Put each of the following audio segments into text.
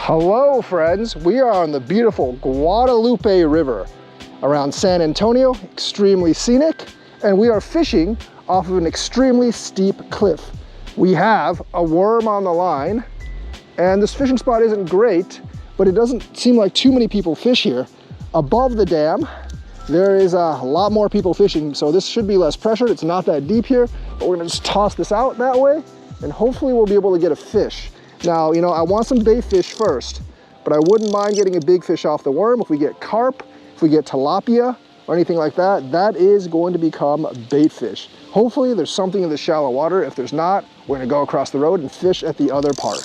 Hello friends, we are on the beautiful Guadalupe River around San Antonio, extremely scenic, and we are fishing off of an extremely steep cliff. We have a worm on the line, and this fishing spot isn't great, but it doesn't seem like too many people fish here. Above the dam, there is a lot more people fishing, so this should be less pressured. It's not that deep here, but we're gonna just toss this out that way, and hopefully we'll be able to get a fish. Now, you know, I want some bait fish first, but I wouldn't mind getting a big fish off the worm. If we get carp, if we get tilapia, or anything like that, that is going to become bait fish. Hopefully there's something in the shallow water. If there's not, we're gonna go across the road and fish at the other park.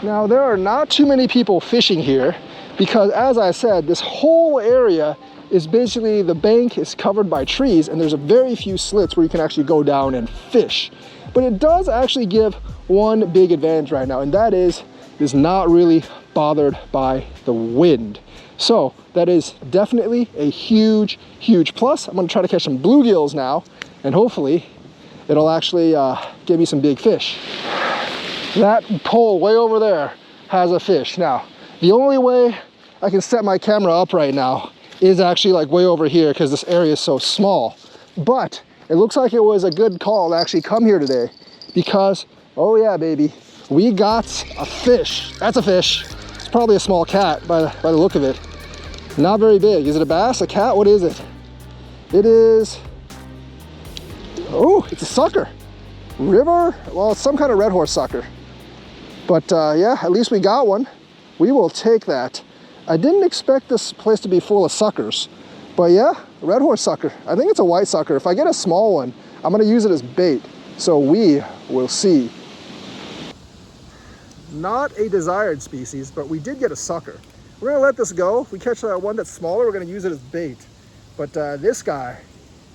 Now, there are not too many people fishing here because, as I said, this whole area is basically, the bank is covered by trees and there's a very few slits where you can actually go down and fish. But it does actually give one big advantage right now, and that is not really bothered by the wind. So that is definitely a huge, huge plus. I'm gonna try to catch some bluegills now, and hopefully it'll actually give me some big fish. That pole way over there has a fish. Now, the only way I can set my camera up right now is actually like way over here because this area is so small. But it looks like it was a good call to actually come here today because, oh yeah, baby, we got a fish. That's a fish. It's probably a small cat by the look of it. Not very big. Is it a bass, a cat? What is it? It is, oh, it's a sucker. River, well, it's some kind of red horse sucker. But yeah, at least we got one. We will take that. I didn't expect this place to be full of suckers, but yeah, red horse sucker. I think it's a white sucker. If I get a small one, I'm gonna use it as bait. So we will see. Not a desired species, but we did get a sucker. We're gonna let this go. If we catch one that's smaller, we're gonna use it as bait. But this guy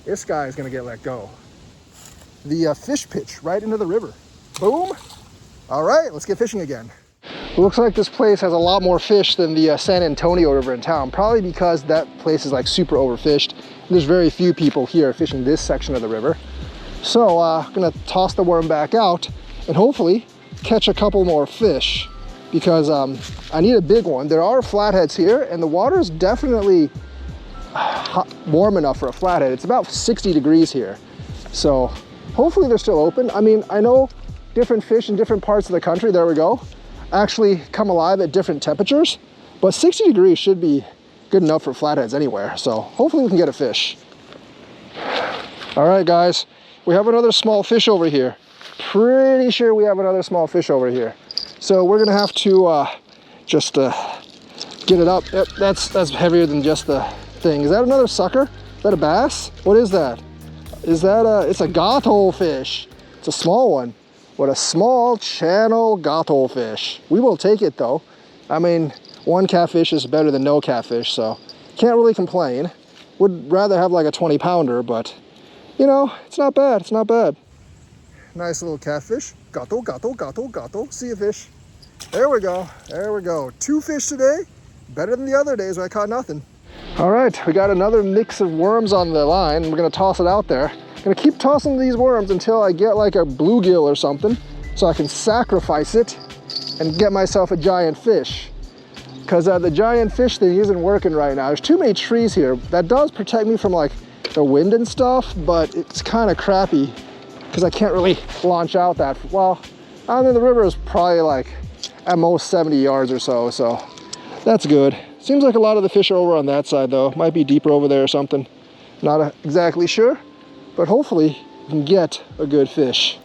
is gonna get let go. The fish pitch right into the river. Boom. All right, let's get fishing again. It looks like this place has a lot more fish than the San Antonio River in town, probably because that place is like super overfished. There's very few people here fishing this section of the river. So I'm gonna toss the worm back out and hopefully catch a couple more fish because I need a big one. There are flatheads here and the water is definitely warm enough for a flathead. It's about 60 degrees here. So hopefully they're still open. I mean, I know different fish in different parts of the country, there we go, actually come alive at different temperatures, but 60 degrees should be good enough for flatheads anywhere. So hopefully we can get a fish. All right, guys, we have another small fish over here. Pretty sure we have another small fish over here. So we're gonna have to just get it up. Yep, that's heavier than just the thing. Is that another sucker? Is that a bass? What is that? Is that it's a gato fish. It's a small one. What a small channel gato fish. We will take it though. I mean, one catfish is better than no catfish, so can't really complain. Would rather have like a 20-pounder, but you know, it's not bad, it's not bad. Nice little catfish. Gato, gato, gato, gato. See a fish. There we go, there we go. 2 fish today, better than the other days where I caught nothing. All right, we got another mix of worms on the line. We're gonna toss it out there. I'm gonna keep tossing these worms until I get like a bluegill or something so I can sacrifice it and get myself a giant fish. Because the giant fish thing isn't working right now. There's too many trees here. That does protect me from like the wind and stuff, but it's kind of crappy because I can't really launch out that well. I mean, the river is probably like at most 70 yards or so, so that's good. Seems like a lot of the fish are over on that side though. Might be deeper over there or something. Not exactly sure, but hopefully we can get a good fish.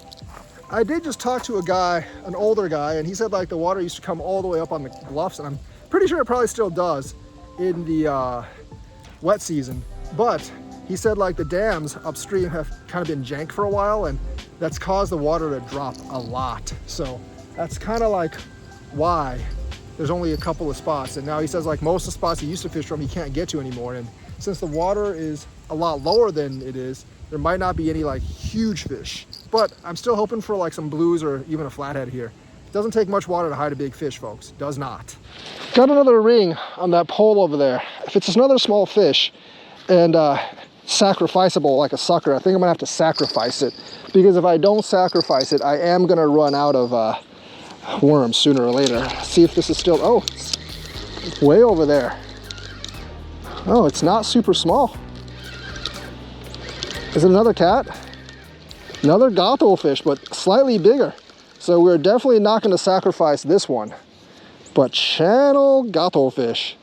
I did just talk to a guy, an older guy, and he said like the water used to come all the way up on the bluffs, and I'm pretty sure it probably still does in the wet season, but he said like the dams upstream have kind of been jank for a while, and that's caused the water to drop a lot. So that's kind of like why there's only a couple of spots. And now he says like most of the spots he used to fish from he can't get to anymore. And since the water is a lot lower than it is, there might not be any like huge fish. But I'm still hoping for like some blues or even a flathead here. It doesn't take much water to hide a big fish, folks. It does not. Got another ring on that pole over there. If it's another small fish and sacrificable like a sucker, I think I'm gonna have to sacrifice it, because if I don't sacrifice it, I am gonna run out of worms sooner or later. See if this is still, oh, it's way over there. Oh, it's not super small. Is it another cat? Another gato fish, but slightly bigger. So we're definitely not going to sacrifice this one. But channel gato fish.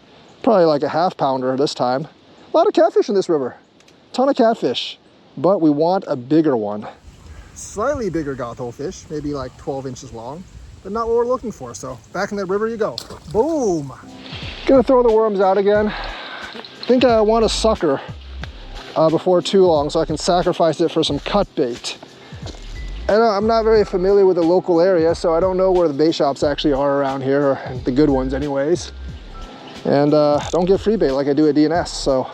Probably like a half pounder this time. A lot of catfish in this river. Ton of catfish. But we want a bigger one. Slightly bigger gato fish, maybe like 12 inches long. But not what we're looking for. So back in the river you go. Boom! Gonna throw the worms out again. I think I want a sucker before too long so I can sacrifice it for some cut bait. And I'm not very familiar with the local area, so I don't know where the bait shops actually are around here, or the good ones anyways. And don't get free bait like I do at DNS, so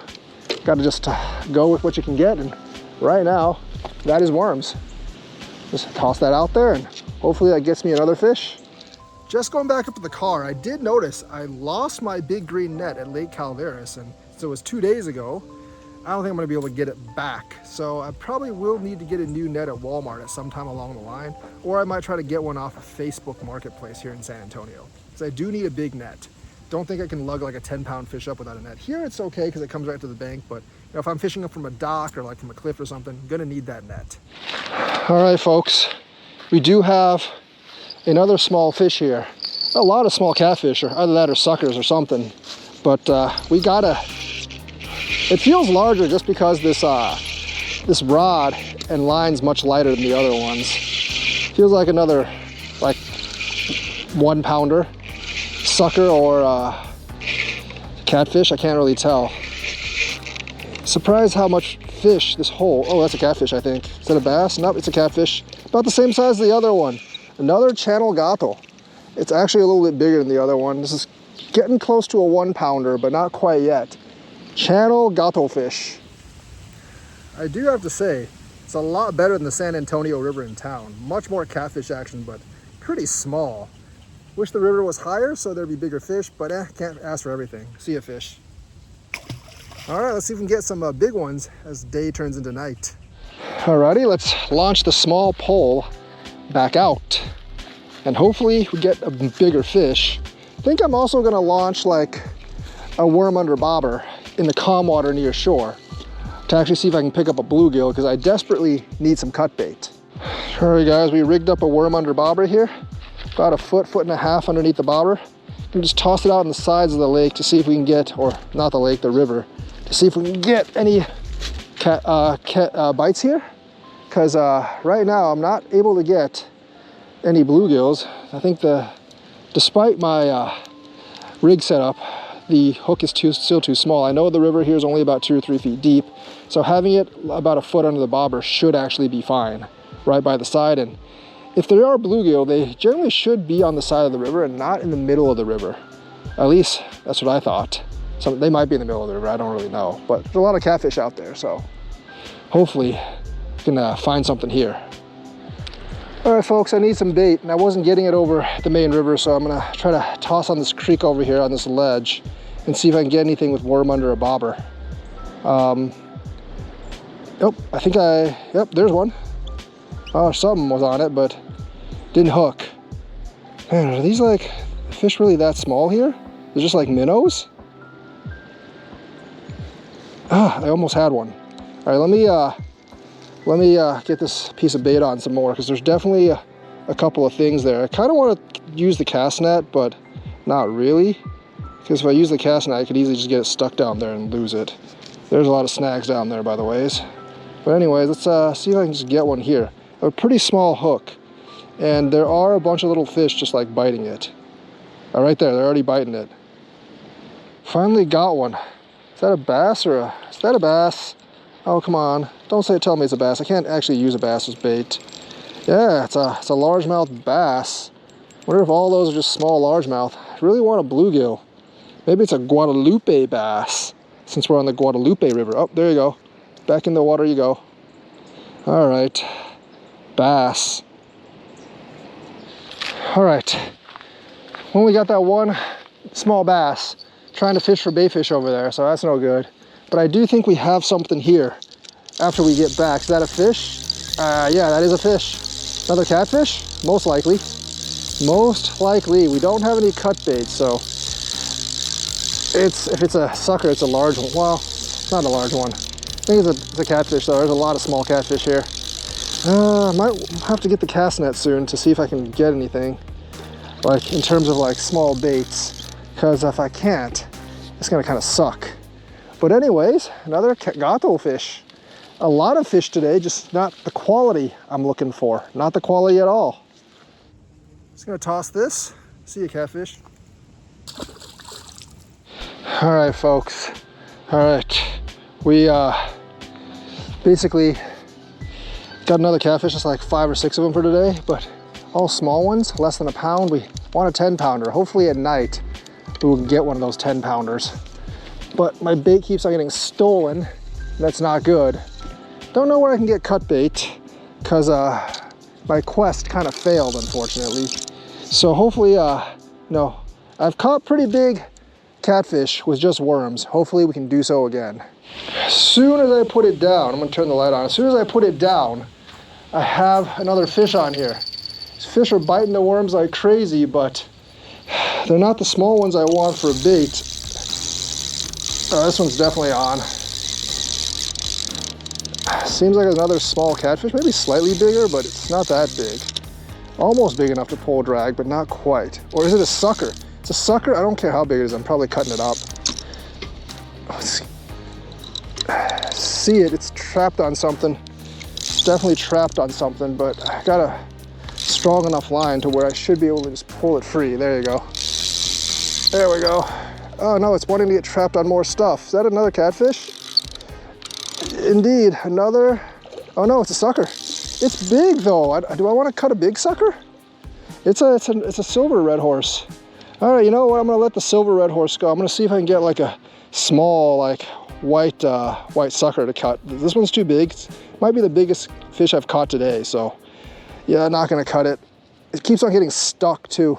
gotta just go with what you can get. And right now, that is worms. Just toss that out there and hopefully that gets me another fish. Just going back up to the car, I did notice I lost my big green net at Lake Calaveras, and so it was 2 days ago. I don't think I'm gonna be able to get it back. So I probably will need to get a new net at Walmart at some time along the line, or I might try to get one off of Facebook Marketplace here in San Antonio. So I do need a big net. Don't think I can lug like a 10-pound fish up without a net. Here it's okay because it comes right to the bank, but you know, if I'm fishing up from a dock or like from a cliff or something, I'm gonna need that net. All right, folks, we do have another small fish here. A lot of small catfish, or either that or suckers or something. But we gotta, it feels larger just because this rod and line's much lighter than the other ones. Feels like another like 1 pounder sucker or catfish, I can't really tell. Surprised how much fish this whole, oh, that's a catfish, I think. Is that a bass? Nope, it's a catfish. About the same size as the other one. Another channel gato. It's actually a little bit bigger than the other one. This is getting close to a 1 pounder, but not quite yet. Channel gato fish. I do have to say, it's a lot better than the San Antonio River in town. Much more catfish action, but pretty small. Wish the river was higher so there'd be bigger fish, but can't ask for everything. See ya, fish. All right, let's see if we can get some big ones as day turns into night. Alrighty, let's launch the small pole back out. And hopefully we get a bigger fish. I think I'm also gonna launch like a worm under bobber in the calm water near shore to actually see if I can pick up a bluegill, because I desperately need some cut bait. All right, guys, we rigged up a worm under bobber here. About a foot and a half underneath the bobber. And just toss it out on the sides of the lake to see if we can get, or not the lake, the river, to see if we can get any bites here. Because right now I'm not able to get any bluegills. I think despite my rig setup, the hook is still too small. I know the river here is only about 2 or 3 feet deep, so having it about a foot under the bobber should actually be fine, right by the side. And if there are bluegill, they generally should be on the side of the river and not in the middle of the river. At least that's what I thought. So they might be in the middle of the river, I don't really know. But there's a lot of catfish out there, so hopefully we can find something here. All right, folks, I need some bait, and I wasn't getting it over the main river, so I'm gonna try to toss on this creek over here on this ledge and see if I can get anything with worm under a bobber. Oh, I think yep, there's one. Oh, something was on it, but didn't hook. Man, are these like fish really that small here? They're just like minnows? Ah, I almost had one. All right, let me get this piece of bait on some more, because there's definitely a couple of things there. I kind of want to use the cast net, but not really, because if I use the cast net, I could easily just get it stuck down there and lose it. There's a lot of snags down there, by the ways. But anyways, let's see if I can just get one here. A pretty small hook, and there are a bunch of little fish just like biting it. Oh, right there, they're already biting it. Finally got one. Is that a bass or is that a bass? Oh, come on. Don't tell me it's a bass. I can't actually use a bass as bait. Yeah, it's a largemouth bass. Wonder if all those are just small largemouth. I really want a bluegill. Maybe it's a Guadalupe bass, since we're on the Guadalupe River. Oh, there you go. Back in the water you go. All right. Bass. All right. Only got that one small bass. Trying to fish for bayfish over there, so that's no good. But I do think we have something here after we get back. Is that a fish? Yeah, that is a fish. Another catfish? Most likely. Most likely, we don't have any cut bait, so if it's a sucker, it's a large one. Well, it's not a large one. I think it's a catfish though. There's a lot of small catfish here. I might have to get the cast net soon to see if I can get anything, like in terms of like small baits, because if I can't, it's gonna kind of suck. But anyways, another gato fish. A lot of fish today, just not the quality I'm looking for. Not the quality at all. Just gonna toss this. See you, catfish. All right, folks. All right, we basically got another catfish. It's like 5 or 6 of them for today, but all small ones, less than a pound. We want a 10-pounder. Hopefully at night we will get one of those 10-pounders. But my bait keeps on getting stolen. That's not good. Don't know where I can get cut bait because my quest kind of failed, unfortunately. So hopefully, no, I've caught pretty big catfish with just worms. Hopefully we can do so again. As soon as I put it down, I'm gonna turn the light on. As soon as I put it down, I have another fish on here. These fish are biting the worms like crazy, but they're not the small ones I want for a bait. Oh, this one's definitely on. Seems like another small catfish, maybe slightly bigger, but it's not that big. Almost big enough to pull drag, but not quite. Or is it a sucker? It's a sucker. I don't care how big it is. I'm probably cutting it up. See it, it's trapped on something. It's definitely trapped on something, but I got a strong enough line to where I should be able to just pull it free. There you go. There we go. Oh no, it's wanting to get trapped on more stuff. Is that another catfish? Indeed, another. Oh no, it's a sucker. It's big though. Do I want to cut a big sucker? It's a silver red horse. All right, you know what? I'm gonna let the silver red horse go. I'm gonna see if I can get like a small, like white sucker to cut. This one's too big. Might be the biggest fish I've caught today. So yeah, I'm not gonna cut it. It keeps on getting stuck too.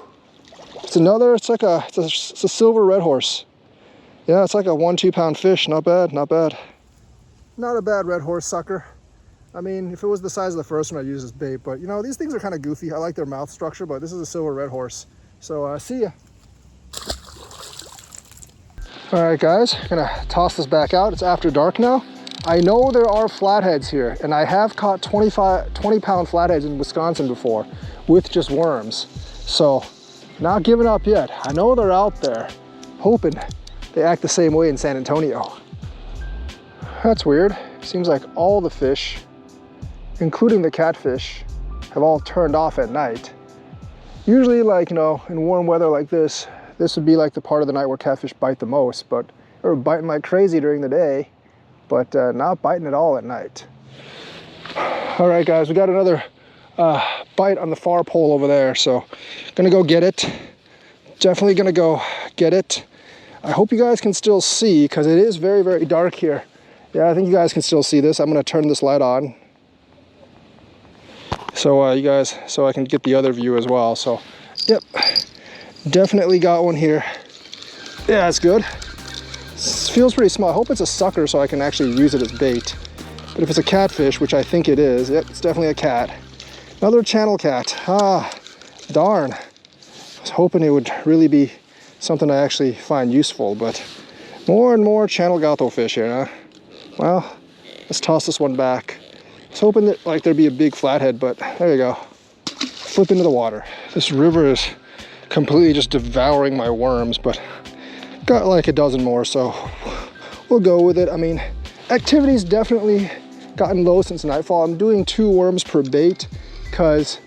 It's a silver red horse. Yeah, it's like a 1-2 pound fish. Not bad, not bad. Not a bad red horse sucker. I mean, if it was the size of the first one, I'd use as bait, but you know, these things are kind of goofy. I like their mouth structure, but this is a silver red horse. So see ya. All right, guys, gonna toss this back out. It's after dark now. I know there are flatheads here, and I have caught 20-pound flatheads in Wisconsin before with just worms. So not giving up yet. I know they're out there, hoping they act the same way in San Antonio. That's weird. Seems like all the fish, including the catfish, have all turned off at night. Usually, like, you know, in warm weather like this would be like the part of the night where catfish bite the most, but they're biting like crazy during the day, but not biting at all at night. All right, guys, we got another bite on the far pole over there, so gonna go get it. Definitely gonna go get it. I hope you guys can still see, because it is very, very dark here. Yeah, I think you guys can still see this. I'm gonna turn this light on so you guys, so I can get the other view as well. So, yep, definitely got one here. Yeah, that's good. It feels pretty small. I hope it's a sucker so I can actually use it as bait. But if it's a catfish, which I think it is, yep, it's definitely a cat. Another channel cat. Ah, darn. I was hoping it would really be something I actually find useful, but more and more channel gato fish here, huh? Well, let's toss this one back. I was hoping that like there'd be a big flathead, but there you go. Flip into the water. This river is completely just devouring my worms, but got like a dozen more, so we'll go with it. I mean, activity's definitely gotten low since nightfall. I'm doing 2 worms per bait because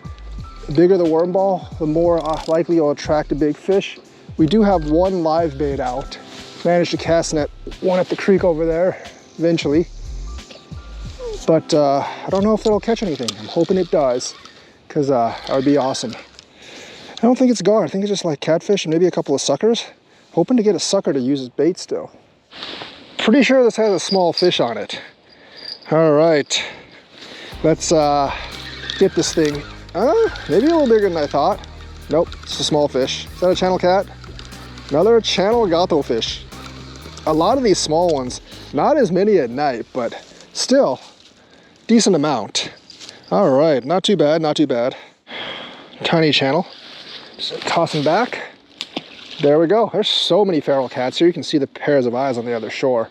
the bigger the worm ball, the more likely you'll attract a big fish. We do have 1 live bait out. Managed to cast net one at the creek over there eventually, but I don't know if it'll catch anything. I'm hoping it does, because that would be awesome. I don't think it's gar. I think it's just like catfish and maybe a couple of suckers. Hoping to get a sucker to use as bait still. Pretty sure this has a small fish on it. All right, let's get this thing. Maybe a little bigger than I thought. Nope, it's a small fish. Is that a channel cat? Another channel gato fish. A lot of these small ones, not as many at night, but still decent amount. All right, not too bad, not too bad. Tiny channel. Just tossing back. There we go. There's so many feral cats here. You can see the pairs of eyes on the other shore.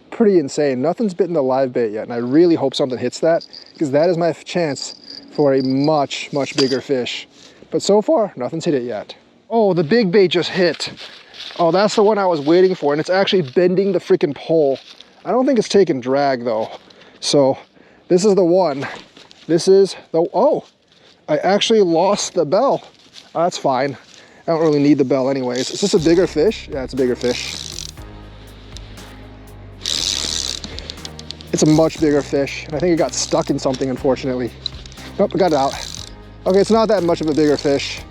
Pretty insane. Nothing's bitten the live bait yet, and I really hope something hits that, because that is my chance for a much, much bigger fish. But so far, nothing's hit it yet. Oh, the big bait just hit. Oh, that's the one I was waiting for, and it's actually bending the freaking pole. I don't think it's taking drag though. So this is the one. This is the, oh, I actually lost the bell. Oh, that's fine. I don't really need the bell anyways. Is this a bigger fish? Yeah, it's a bigger fish. It's a much bigger fish, and I think it got stuck in something, unfortunately. Nope, I got it out. Okay, it's not that much of a bigger fish.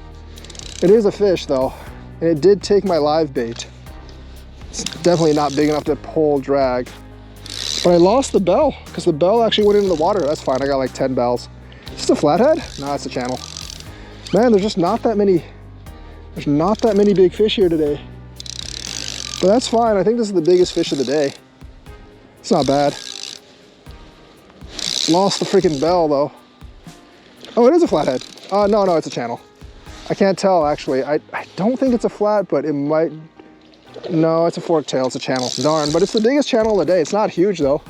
It is a fish though, and it did take my live bait. It's definitely not big enough to pull drag. But I lost the bell, because the bell actually went into the water. That's fine, I got like 10 bells. Is this a flathead? No, it's a channel. Man, there's just not that many, there's not that many big fish here today. But that's fine, I think this is the biggest fish of the day. It's not bad. Lost the freaking bell though. Oh, it is a flathead. No, it's a channel. I can't tell actually. I don't think it's a flat, but it might. No, it's a fork tail, it's a channel. Darn, but it's the biggest channel of the day. It's not huge though.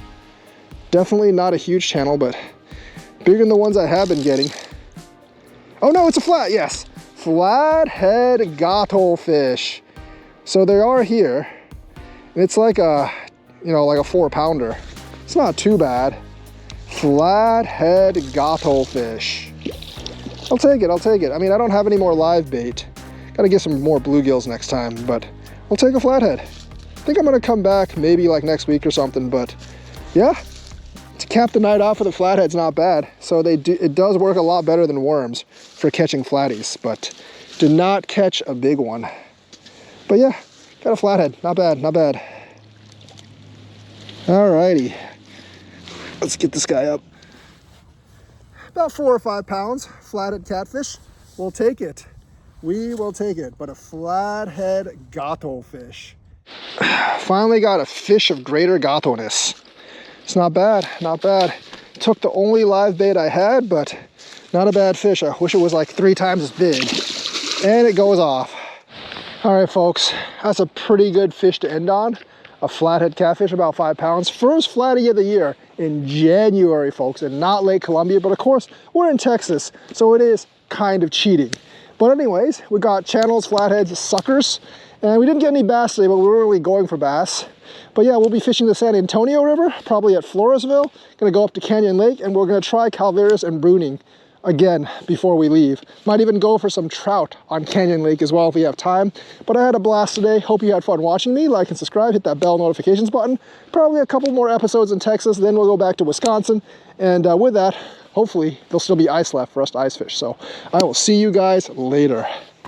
Definitely not a huge channel, but bigger than the ones I have been getting. Oh no, it's a flat, yes. Flathead gato fish. So they are here. It's like a, you know, like a 4-pounder. It's not too bad. Flathead gato fish. I'll take it, I'll take it. I mean, I don't have any more live bait. Gotta get some more bluegills next time, but I'll take a flathead. I think I'm gonna come back maybe like next week or something, but yeah, to cap the night off with a flathead's not bad. So it does work a lot better than worms for catching flatties, but did not catch a big one. But yeah, got a flathead, not bad, not bad. Alrighty. Let's get this guy up. About 4 or 5 pounds, flathead catfish. We'll take it. We will take it, but a flathead gato fish. Finally got a fish of greater gato-ness. It's not bad, not bad. Took the only live bait I had, but not a bad fish. I wish it was like 3 times as big. And it goes off. All right, folks, that's a pretty good fish to end on. A flathead catfish, about 5 pounds. First flatty of the year in January, folks, and not Lake Columbia, but of course, we're in Texas, so it is kind of cheating. But anyways, we got channels, flatheads, suckers, and we didn't get any bass today, but we were really going for bass. But yeah, we'll be fishing the San Antonio River, probably at Floresville. Gonna go up to Canyon Lake, and we're gonna try Calveras and Bruning again before we leave. Might even go for some trout on Canyon Lake as well if we have time. But I had a blast today. Hope you had fun watching me. Like and subscribe, hit that bell notifications button. Probably a couple more episodes in Texas, then we'll go back to Wisconsin. And with that, hopefully there'll still be ice left for us to ice fish. So I will see you guys later.